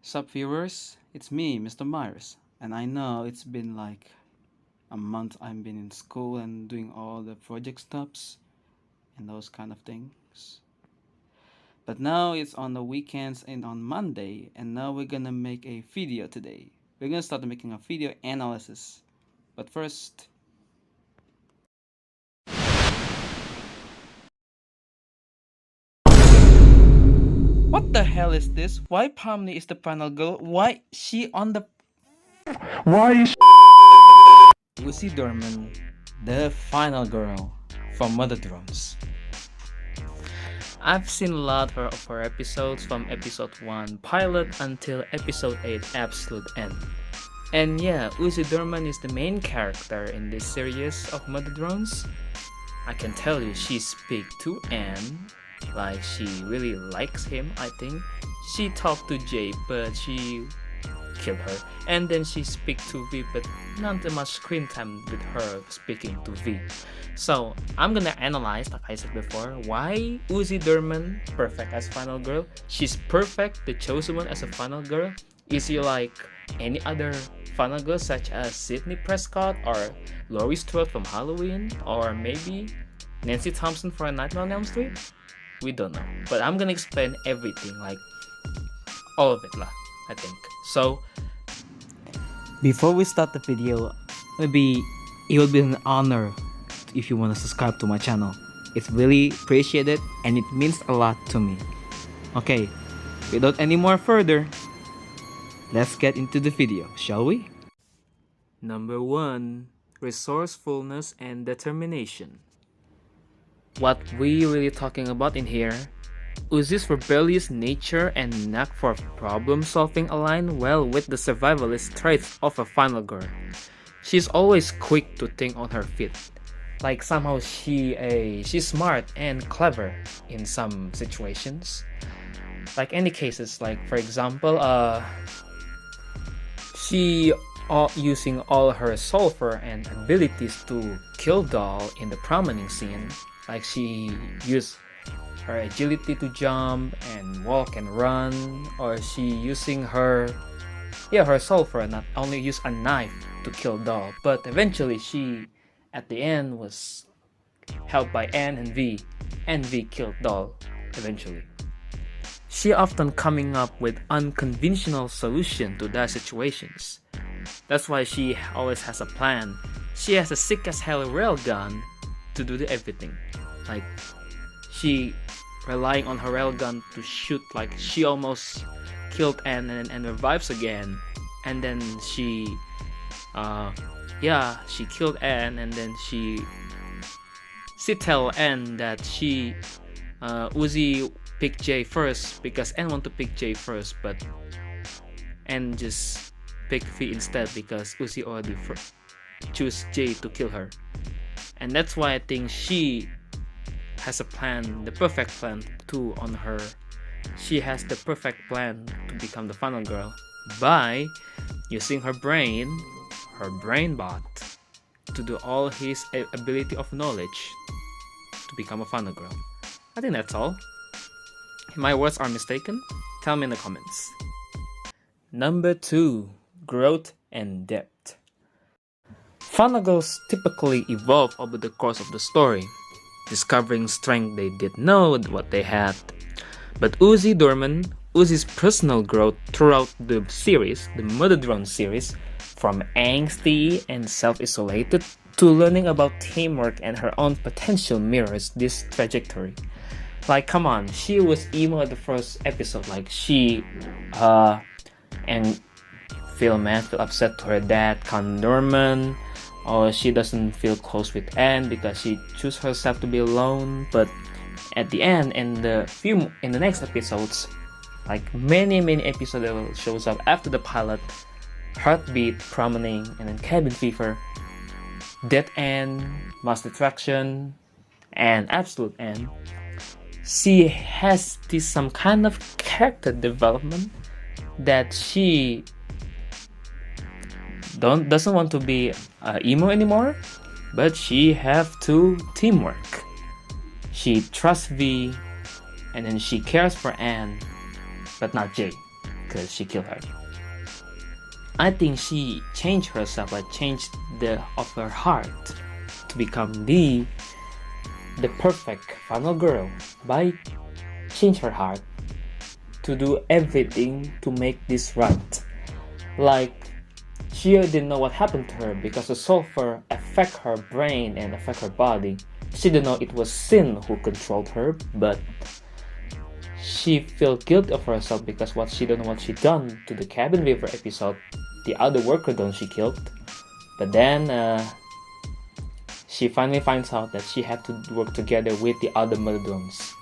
Sup viewers, it's me, Mr. Myers, and I know it's been like a month I've been in school and doing all the project stuffs and those kind of things. But now it's on the weekends and on Monday, and now we're gonna make a video today. We're gonna start making a video analysis. But first, what the hell is this? Why Pomni is the final girl? Why she on the Uzi Doorman, the final girl from Mother Drones. I've seen a lot of her episodes from episode 1 pilot until episode 8 absolute end. And yeah, Uzi Doorman is the main character in this series of Mother Drones. I can tell you she speaks to Anne like she really likes him, I think. She talked to Jay but she killed her, and then she speak to V but not that much screen time with her speaking to V. So I'm gonna analyze, like I said before, why Uzi Doorman perfect as final girl. She's perfect, the chosen one as a final girl. Is she like any other final girl such as Sydney Prescott or Laurie Strode from Halloween, or maybe Nancy Thompson for A Nightmare on Elm Street? We don't know, but I'm gonna explain everything, like all of it lah, I think. So before we start the video, maybe it will be an honor if you want to subscribe to my channel. It's really appreciated and it means a lot to me. Okay, without any more further, let's get into the video, shall we? Number 1. Resourcefulness and determination. What we really talking about in here, Uzi's rebellious nature and knack for problem solving align well with the survivalist traits of a final girl. She's always quick to think on her feet. Like somehow she's smart and clever in some situations. Like any cases, like for example, she using all her sulfur and abilities to kill Doll in the promenade scene. Like she used her agility to jump and walk and run, or she using her sulfur, not only use a knife to kill Doll, but eventually she at the end was helped by Anne and V, and V killed Doll eventually. She often coming up with unconventional solution to their situations. That's why she always has a plan. She has a sick as hell railgun to do everything. Like she relying on her railgun to shoot, like she almost killed Anne and revives again, and then she killed Anne, and then she tell Anne that Uzi picked Jay first because Anne want to pick Jay first, but Anne just picked V instead because Uzi already choose Jay to kill her. And that's why I think she has a plan, the perfect plan too on her. She has the perfect plan to become the final girl by using her brain bot, to do all his ability of knowledge to become a final girl. I think that's all. If my words are mistaken, tell me in the comments. Number 2. Growth and depth. Final girls typically evolve over the course of the story, discovering strength they didn't know what they had. But Uzi Doorman, Uzi's personal growth throughout the series, the Mother Drone series, from angsty and self-isolated to learning about teamwork and her own potential, mirrors this trajectory. Like, come on, she was emo at the first episode, like she and feel upset to her dad, Con Doorman, or she doesn't feel close with Anne because she chooses herself to be alone. But at the end, in the next episodes, like many episodes that will shows up after the pilot, Heartbeat, Promenade, and then Cabin Fever, Dead End, Mass Detraction, and Absolute End, she has some kind of character development that she doesn't want to be emo anymore, but she have to teamwork. She trusts V, and then she cares for Anne, but not Jay, because she killed her. I think she changed herself, like changed of her heart to become the perfect final girl by change her heart to do everything to make this right. Like, she didn't know what happened to her because the sulfur affect her brain and affect her body. She didn't know it was Sin who controlled her, but she felt guilty of herself because she don't know what she done to the cabin fever episode, the other worker done she killed. But then she finally finds out that she had to work together with the other mother drones.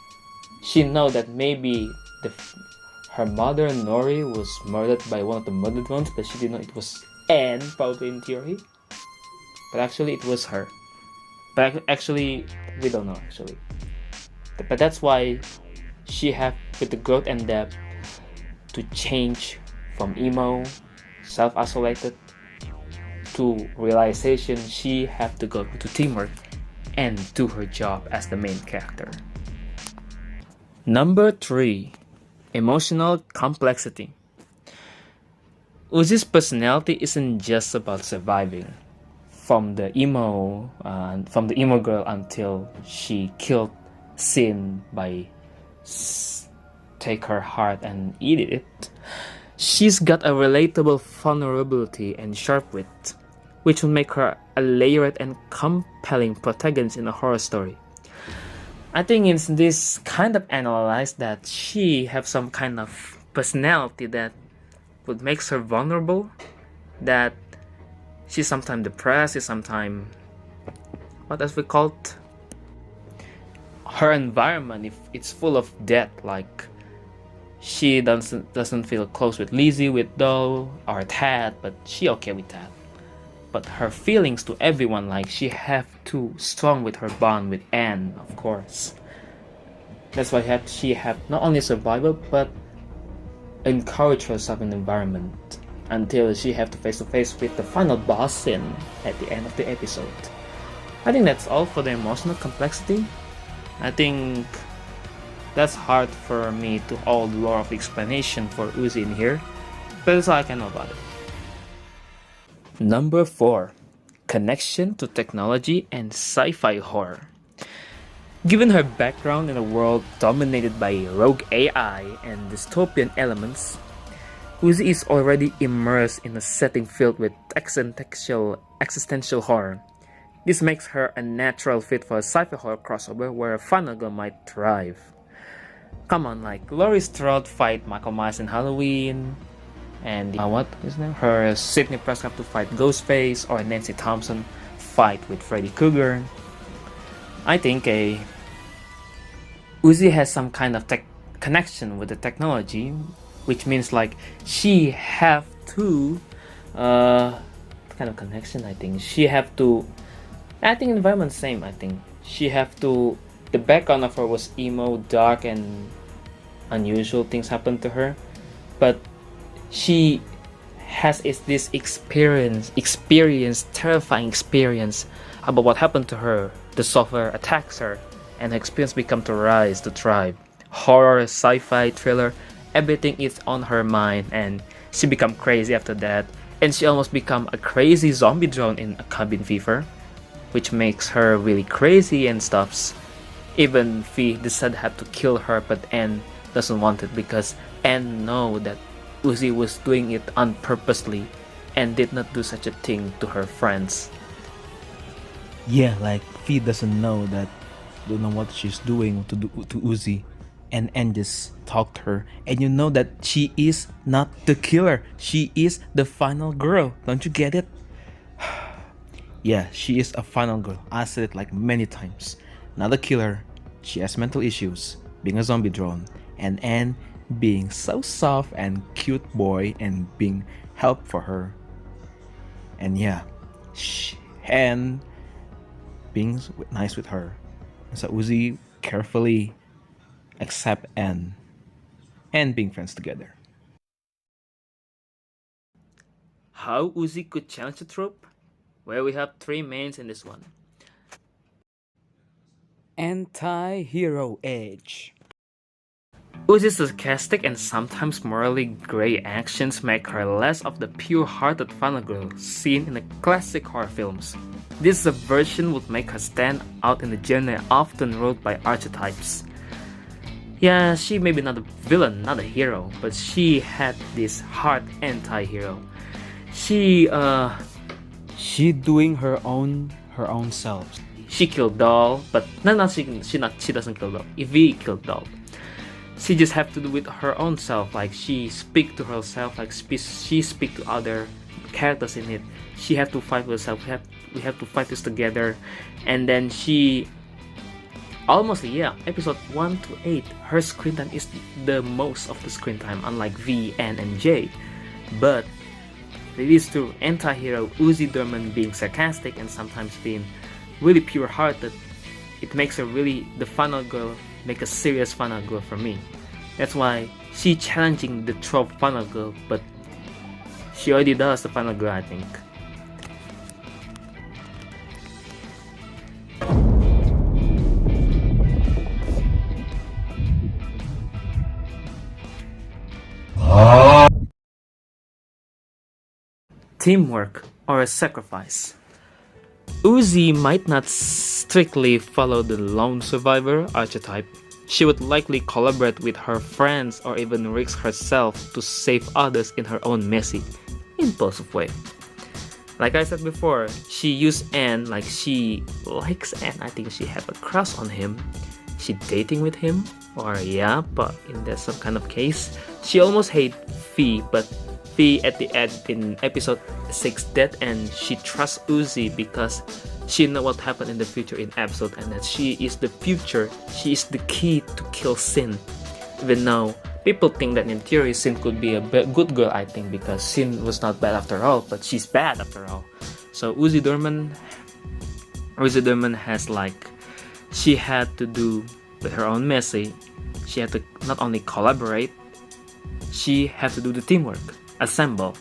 She know that maybe her mother Nori was murdered by one of the mother drones, but she didn't know it was Anne, probably in theory. But actually it was her. But actually we don't know actually. But that's why she have, with the growth and depth, to change from emo, self-isolated, to realization she have to go to teamwork and do her job as the main character. Number 3. Emotional complexity. Uzi's personality isn't just about surviving from the emo girl until she killed Sin by take her heart and eat it. She's got a relatable vulnerability and sharp wit, which will make her a layered and compelling protagonist in a horror story. I think it's this kind of analyze that she have some kind of personality that would makes her vulnerable, that she's sometimes depressed, she's sometimes, what else we call it? Her environment, if it's full of death, like she doesn't feel close with Lizzie, with Doe, or Tad, but she okay with that. But her feelings to everyone, like she have too strong with her bond with Anne, of course. That's why she have not only survival but encourage herself in the environment until she have to face with the final boss Sin at the end of the episode. I think that's all for the emotional complexity. I think that's hard for me to all the lore of explanation for Uzi in here, but that's all I can know about it. Number 4. Connection to technology and sci-fi horror. Given her background in a world dominated by rogue AI and dystopian elements, Uzi is already immersed in a setting filled with existential horror. This makes her a natural fit for a sci-fi horror crossover where a final girl might thrive. Come on, like Laurie Strode fight Michael Myers in Halloween, and what is her name? Her Sidney Prescott to fight Ghostface, or Nancy Thompson fight with Freddy Krueger. I think Uzi has some kind of connection with the technology, which means like she have to kind of connection. I think she have to. I think environment same. I think she have to. The background of her was emo, dark, and unusual things happened to her, but she has this terrifying experience about what happened to her. The software attacks her, and her experience become to rise, to thrive. Horror, sci-fi, thriller, everything is on her mind, and she become crazy after that, and she almost become a crazy zombie drone in a cabin fever, which makes her really crazy and stuffs. Even Fee decided had to kill her, but Anne doesn't want it because Anne know that Uzi was doing it unpurposely and did not do such a thing to her friends. Yeah, like Fee doesn't know what she's doing to Uzi, and Anne just talked to her, and you know that she is not the killer. She is the final girl. Don't you get it? Yeah, she is a final girl. I said it like many times. Not a killer. She has mental issues, being a zombie drone, and Anne being so soft and cute boy and being help for her. And yeah, Anne being nice with her. So Uzi carefully accept Anne and being friends together. How Uzi could challenge the trope? Well, we have 3 mains in this one. Anti-hero edge. Uzi's sarcastic and sometimes morally gray actions make her less of the pure-hearted final girl seen in the classic horror films. This subversion would make her stand out in the genre often ruled by archetypes. Yeah, she may be not a villain, not a hero, but she had this hard anti-hero. She doing her own self. she killed Doll, but she doesn't kill Doll. Evie killed Doll. She just have to do with her own self, like she speak to herself, like she speak to other characters in it. She have to fight with herself. We have to fight this together, and then she almost episode 1 to 8, her screen time is the most of the screen time, unlike V, N, and J. But it is true, anti-hero Uzi Doorman being sarcastic and sometimes being really pure-hearted, it makes her really the final girl, make a serious final girl for me. That's why she challenging the trope final girl, but she already does the final girl, I think. Teamwork or a sacrifice. Uzi might not strictly follow the lone survivor archetype. She would likely collaborate with her friends or even risk herself to save others in her own messy, impulsive way. Like I said before, she used Anne like she likes Anne. I think she have a crush on him. She dating with him, or but in that some kind of case, she almost hate Fee, but Fee at the end in episode 6 dead, and she trusts Uzi because she know what happened in the future in episode, and that she is the future. She is the key to kill Sin. Even though people think that in theory Sin could be a good girl, I think, because Sin was not bad after all, but she's bad after all. So Uzi Doorman has like, she had to do with her own message. She had to not only collaborate, she had to do the teamwork. Assemble,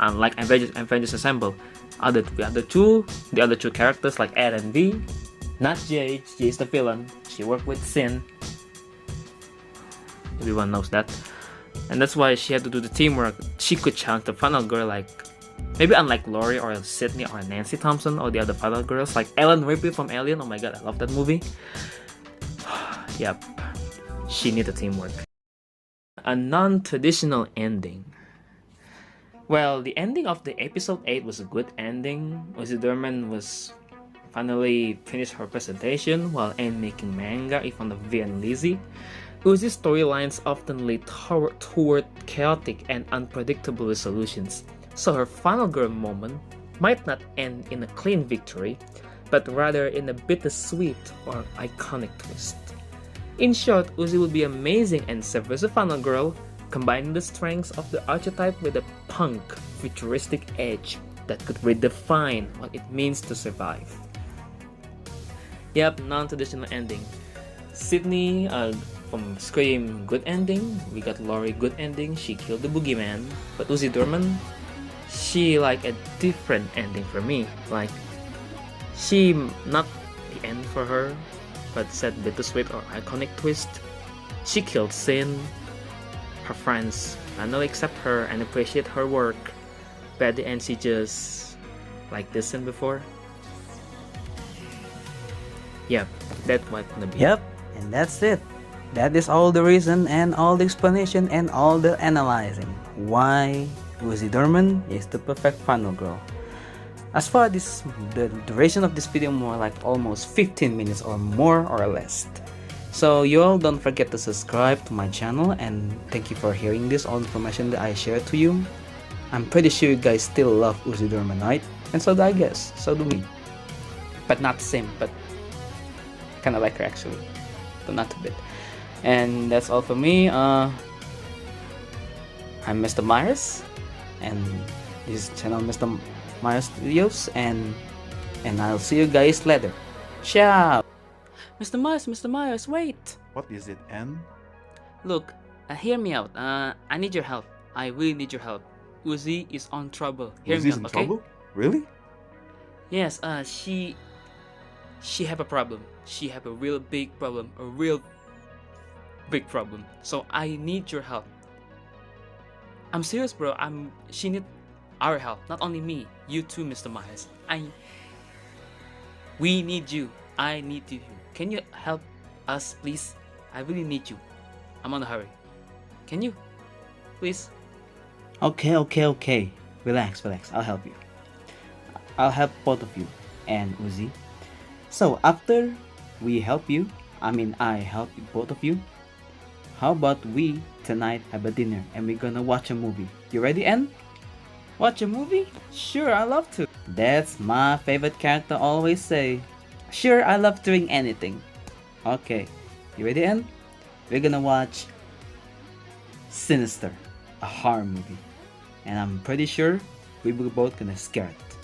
unlike Avengers Assemble, the other two characters like Ed and V, not Jay. Jay is the villain. She worked with Sin. Everyone knows that, and that's why she had to do the teamwork. She could challenge the final girl, like maybe unlike Lori or Sydney or Nancy Thompson or the other final girls, like Ellen Ripley from Alien. Oh my god, I love that movie. Yep, she needed teamwork. A non-traditional ending. Well, the ending of the episode 8 was a good ending. Uzi Doorman was finally finished her presentation while Anne making manga in front of V and Lizzie. Uzi's storylines often lead toward chaotic and unpredictable resolutions, so her final girl moment might not end in a clean victory, but rather in a bittersweet or iconic twist. In short, Uzi would be amazing and serve as a final girl, combining the strengths of the archetype with a punk, futuristic edge that could redefine what it means to survive. Yep, non-traditional ending. Sydney from Scream, good ending. We got Laurie, good ending. She killed the boogeyman. But Uzi Doorman, she like a different ending for me. Like, she not the end for her, but said bittersweet or iconic twist. She killed Sin. Her friends finally accept her and appreciate her work, but at the end she just like this Sin before. Yep, that's what gonna be. Yep, and that's it. That is all the reason and all the explanation and all the analyzing why Uzi Doorman is the perfect final girl. As far as the duration of this video, more like almost 15 minutes or more or less. So you all don't forget to subscribe to my channel, and thank you for hearing this all information that I shared to you. I'm pretty sure you guys still love Uzi Doorman, right? And so do I guess, so do we. But not the same, but I kinda like her actually, but not a bit. And that's all for me. I'm Mr. Myers, and this is channel Mr. Myers Studios, and I'll see you guys later. Ciao! Mr. Myers, wait! What is it, Anne? Look, hear me out. I need your help. I really need your help. Uzi is on trouble. Hear me Uzi's out, in okay? trouble? Really? Yes, she have a problem. She have a real big problem. A real big problem. So I need your help. I'm serious, bro. She need our help, not only me. You too, Mr. Myers. We need you. I need you. Can you help us, please? I really need you. I'm on a hurry. Can you, please? Okay. Relax. I'll help you. I'll help both of you and Uzi. So after we help you, I help both of you. How about we tonight have a dinner and we're gonna watch a movie? You ready, Ann? Watch a movie? Sure, I love to. That's my favorite character always say. Sure, I love doing anything. Okay, you ready, Ann? We're gonna watch Sinister, a horror movie. And I'm pretty sure we will both gonna scare it.